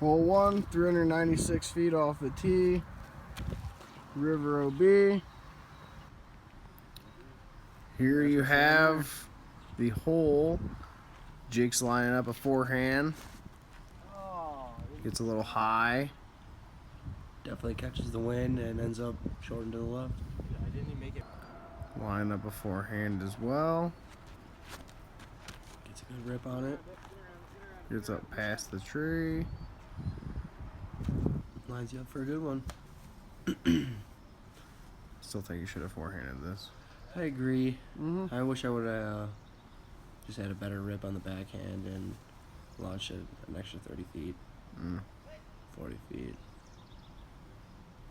Hole 1, 396 feet off the tee. River OB. Here you have the hole. Jake's lining up a forehand. Gets a little high. Definitely catches the wind and ends up short to the left. I didn't even make it. Line up a forehand as well. Gets a good rip on it. Gets up past the tree. Lines you up for a good one. Still think you should have forehanded this. I agree. I wish I would have just had a better rip on the backhand and launched it an extra 30 feet. 40 feet.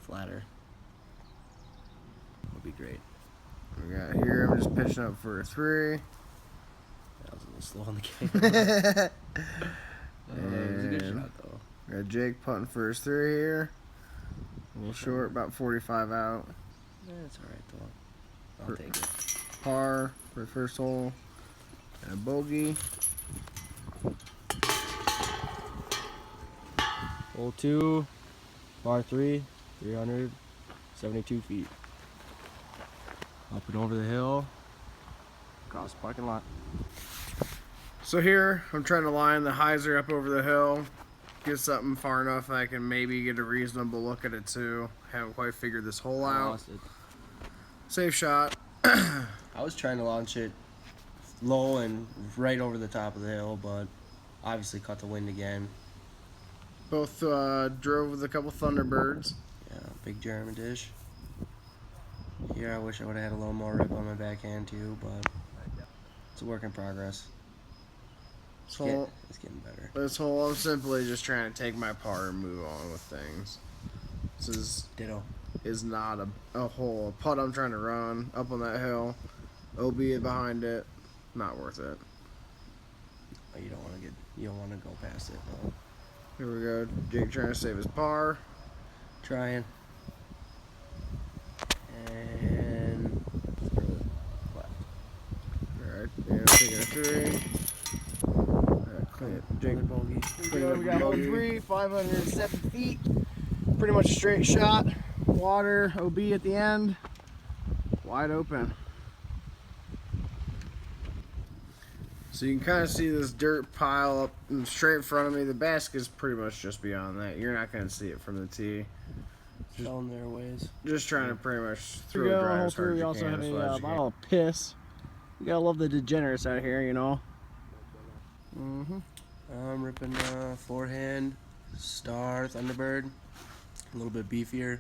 Flatter. Would be great. We got here, I'm just pitching up for a 3. That was a little slow on the camera. It was a good And shot, though. got Jake putting for his 3 here. A little short, about 45 out. That's alright, though. I'll take it. Par for the first hole. And a bogey. Hole 2, par 3, 372 feet. Up and over the hill, across the parking lot. So here, I'm trying to line the hyzer up over the hill. Get something far enough that I can maybe get a reasonable look at it too. Haven't quite figured this hole I out. lost it. Safe shot. I was trying to launch it low and right over the top of the hill, but obviously caught the wind again. Both drove with a couple Thunderbirds. Yeah, big German dish. Here I wish I would have had a little more rip on my backhand too, but it's a work in progress. It's getting better. This hole, I'm simply just trying to take my par and move on with things. This Ditto. is not a hole. A putt I'm trying to run up on that hill. OB behind it. Not worth it. You don't want to go past it. No. Here we go. Jake trying to save his par. Trying. And left. Alright, yeah, taking a 3. Clean it. Jake, Bogey. clean up We the got hole bogey. 3, 507 feet. Pretty much a straight shot. Water, OB at the end. Wide open. So you can kind of see this dirt pile up straight in front of me. The basket's pretty much just beyond that. You're not going to see it from the tee. Fell in their ways. Just trying to pretty much Here we throw a go, drive hole as hard 3. as We you also can. have as a far as you bottle of piss. You gotta love the degenerates out here, you know. I'm ripping forehand, star, Thunderbird. A little bit beefier.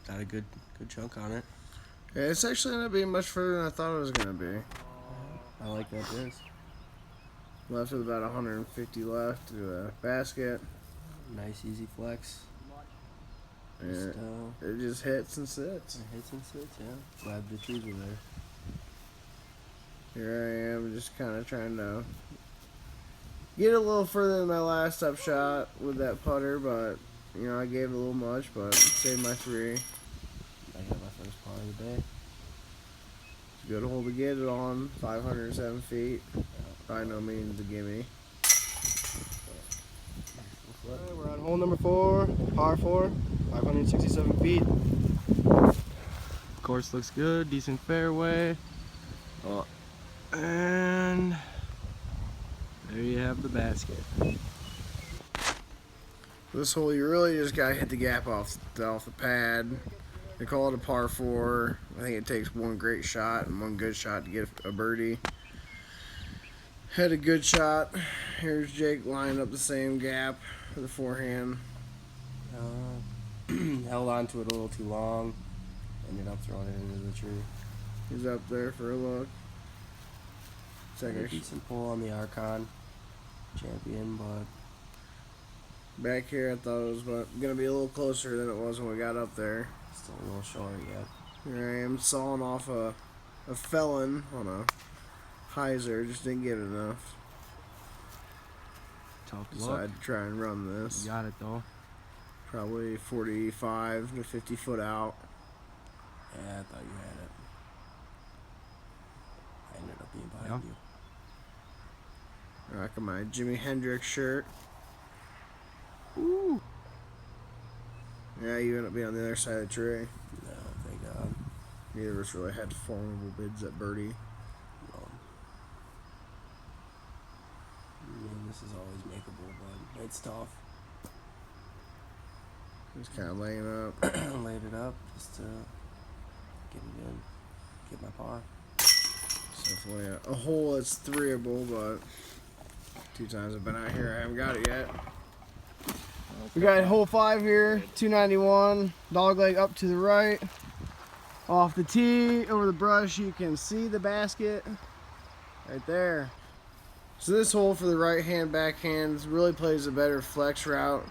Got a good chunk on it. Yeah, it's actually going to be much further than I thought it was going to be. I like that disc. Left with about 150 left to the basket. Nice easy flex. And Just, it just hits and sits. it hits and sits, yeah. Glad the trees were there. Here I am just kind of trying to get a little further than my last up shot with that putter, but you know, I gave it a little much, but saved my 3. I got my first par of the day. It's a good hole to get it on, 507 feet. By no means a gimme. Alright, we're on hole number 4, par 4, 567 feet. Course looks good, decent fairway. And there you have the basket. This hole, you really just gotta hit the gap off the pad. They call it a par 4. I think it takes one great shot and one good shot to get a birdie. Had a good shot. Here's Jake lining up the same gap for the forehand. Held on to it a little too long. Ended up throwing it into the tree. He's up there for a look. Had a Second decent pull on the Archon champion, but back here, I thought it was gonna be a little closer than it was when we got up there. still a little short yet. Here I am sawing off a felon on a hyzer. Just didn't get enough. Tough look. Decided to try and run this. You got it though. Probably 45 to 50 foot out. Yeah, I thought you had it. I ended up being behind you. Rocking my Jimi Hendrix shirt. Yeah, you end up being on the other side of the tree. No, thank God. Neither of us really had formidable bids at birdie. No. I mean, this is always makeable, but it's tough. Just kind of laying up. Laid it up just to get it in, get my par. It's definitely a hole that's 3-able, but 2 times I've been out here, I haven't got it yet. We got hole 5 here, 291, dog leg up to the right. Off the tee, over the brush, you can see the basket right there. So this hole for the right hand backhand really plays a better flex route.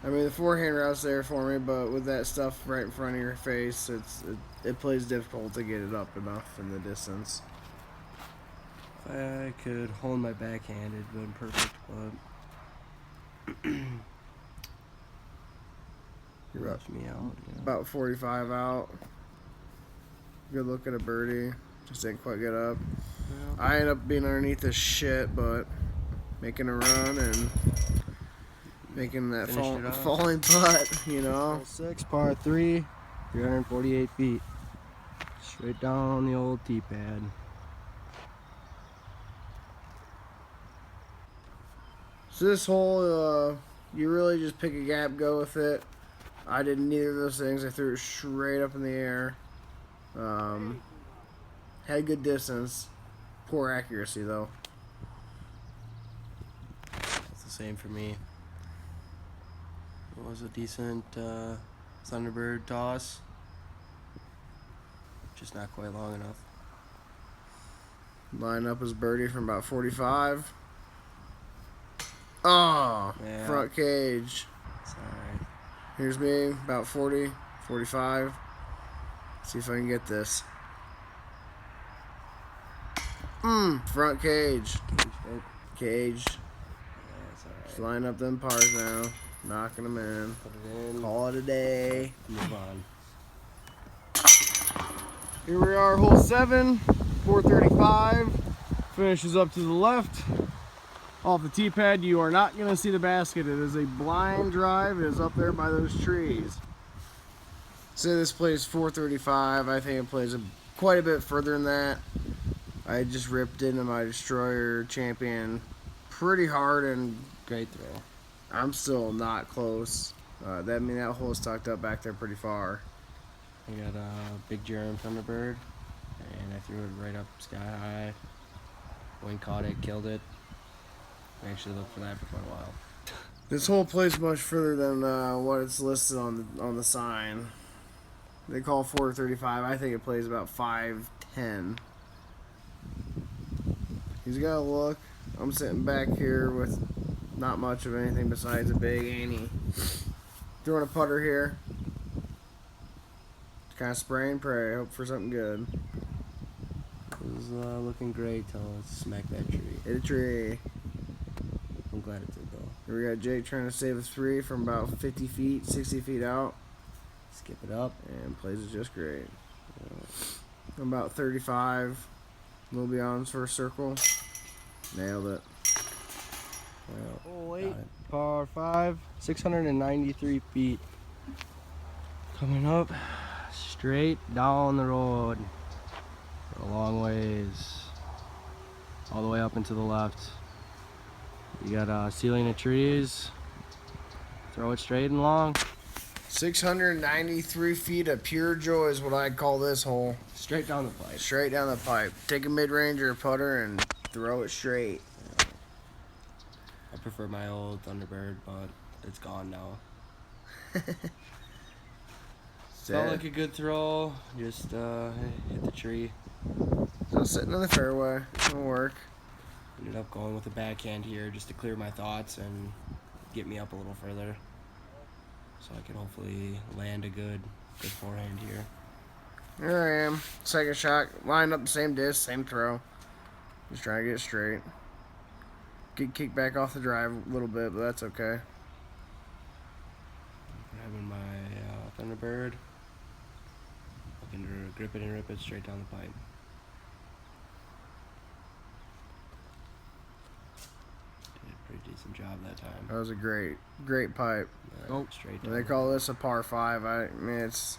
I mean, the forehand route's there for me, but with that stuff right in front of your face, it plays difficult to get it up enough in the distance. If I could hold my backhand, it'd been perfect, but it left me out. Yeah. About 45 out. Good look at a birdie. Just didn't quite get up. Yeah. I ended up being underneath this shit, but making a run and making that falling putt, you know. Hole 6, par 3, 348 feet. Straight down the old tee pad. So this hole, you really just pick a gap, go with it. I did neither of those things. I threw it straight up in the air. Had good distance. Poor accuracy, though. It's the same for me. It was a decent Thunderbird toss. Just not quite long enough. Line up as birdie from about 45. Oh, Yeah. front cage. It's alright. Here's me, about 40, 45. See if I can get this. Front cage. Cage. Yeah, it's alright. Just line up them pars now. Knocking them in. Put it in. Call it a day. Move on. Here we are, hole 7, 435. Finishes up to the left. Off the tee pad, you are not going to see the basket. It is a blind drive. It is up there by those trees. Say this plays 435. I think it plays quite a bit further than that. I just ripped into my Destroyer Champion pretty hard, and Great throw. I'm still not close. That hole is tucked up back there pretty far. I got a big germ Thunderbird, and I threw it right up sky high. Wind caught it, killed it. I actually looked for that for quite a while. This hole plays much further than what it's listed on the sign. They call 435. I think it plays about 510. He's got a look. I'm sitting back here with not much of anything besides a big Annie. Throwing a putter here. Kind of spray and pray. Hope for something good. It was looking great till it smacked that tree. Hit a tree. I'm glad it did though. Here we got Jake trying to save a 3 from about 50 feet, 60 feet out. Skip it up. And plays it just great. About 35. A little beyond his first circle. Nailed it. Well, Hole got 8, it. par 5, 693 feet. Coming up, straight down the road. For a long ways. All the way up and to the left. You got a ceiling of trees. Throw it straight and long. 693 feet of pure joy is what I'd call this hole. Straight down the pipe. Straight down the pipe. Take a mid-range or a putter and throw it straight. I prefer my old Thunderbird, but it's gone now. Felt like a good throw. Just hit the tree. Still sitting in the fairway. It'll work. Ended up going with a backhand here just to clear my thoughts and get me up a little further. So I can hopefully land a good forehand here. Here I am. Second shot. Lined up the same disc, same throw. Just trying to get it straight. Get kicked back off the drive a little bit, but that's okay. Grabbing my Thunderbird. Looking to grip it and rip it straight down the pipe. Did pretty decent job that time. That was a great pipe. Straight down. They call this a par 5. I mean, it's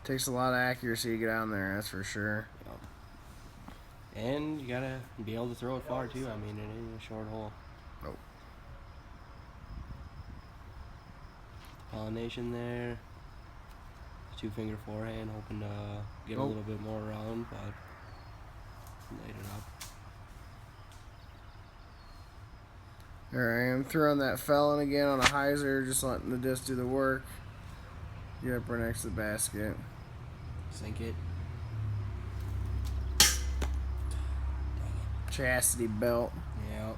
takes a lot of accuracy to get down there. That's for sure. And you gotta be able to throw it far too. I mean, it ain't a short hole. Nope. Pollination there. 2-finger forehand, hoping to get a little bit more around, but laid it up. There I am throwing that felon again on a hyzer, just letting the disc do the work. Get up right next to the basket. Sink it. Chastity belt. Yeah.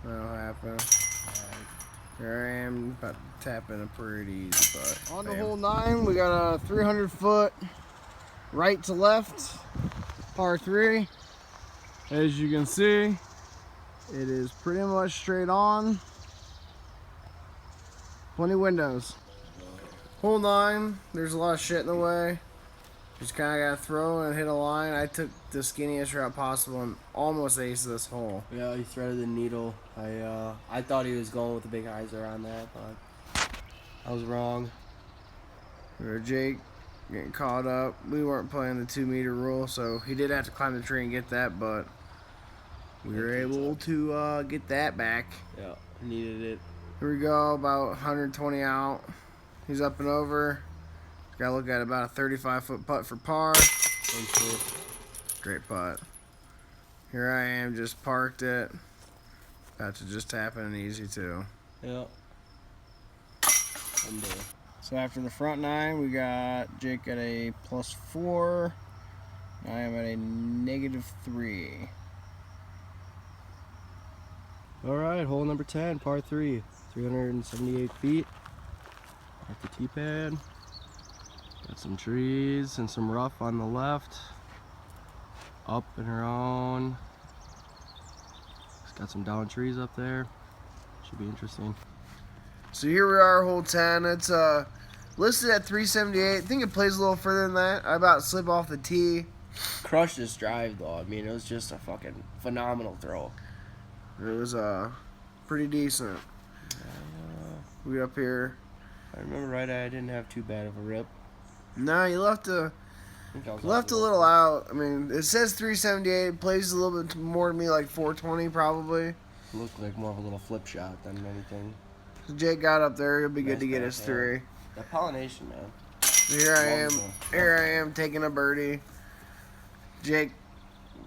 That'll happen. Here I am about to tap in a pretty easy putt. On to hole 9, we got a 300-foot right to left, par 3. As you can see, it is pretty much straight on. Plenty windows. Hole 9, there's a lot of shit in the way. Just kind of got to throw and hit a line. I took the skinniest route possible and almost aced this hole. Yeah, he threaded the needle. I thought he was going with the big hyzer on that, but I was wrong. Jake getting caught up. We weren't playing the 2-meter rule, so he did have to climb the tree and get that, but we were able to get that back. Yeah, needed it. Here we go, about 120 out. He's up and over. Got to look at about a 35-foot putt for par. Great putt. Here I am, just parked it. About to just tap in easy too. Yeah. So after the front 9, we got Jake at a +4. I am at a -3. All right, hole number 10, par 3, 378 feet. Off the tee pad. Got some trees and some rough on the left. Up and around. It's got some down trees up there. Should be interesting. So here we are, hole 10. It's listed at 378. I think it plays a little further than that. I about slipped off the tee. Crushed his drive though. I mean, it was just a fucking phenomenal throw. It was pretty decent. We up here. I remember right, I didn't have too bad of a rip. No, you left a little out. I mean, it says 378. It plays a little bit more to me like 420 probably. Looked like more of a little flip shot than anything. So Jake got up there. He'll be good Nice to get back, his yeah. 3. The pollination, man. Here I am. Wonderful. Here I am taking a birdie. Jake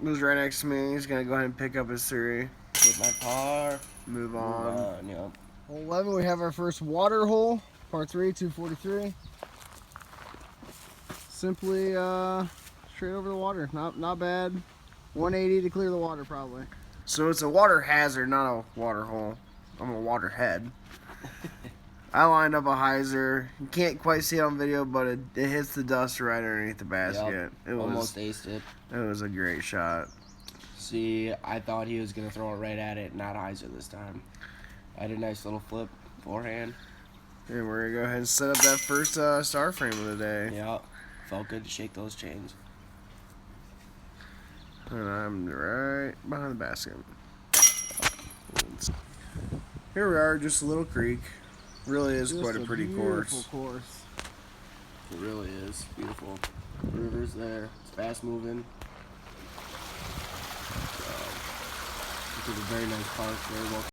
was right next to me. He's gonna go ahead and pick up his 3. With my par. Move on. Yeah. Hole 11, we have our first water hole. Par 3, 243. Simply straight over the water. Not bad. 180 to clear the water probably. So it's a water hazard, not a water hole. I'm a water head. I lined up a hyzer. You can't quite see it on video, but it hits the dust right underneath the basket. Yep. Almost aced it. It was a great shot. See, I thought he was going to throw it right at it, not hyzer this time. I had a nice little flip forehand. And we're going to go ahead and set up that first star frame of the day. Yeah, felt good to shake those chains. And I'm right behind the basket. Here we are, just a little creek. Really is quite a pretty course. It really is beautiful. The river's there. It's fast moving. It's a very nice park. Very well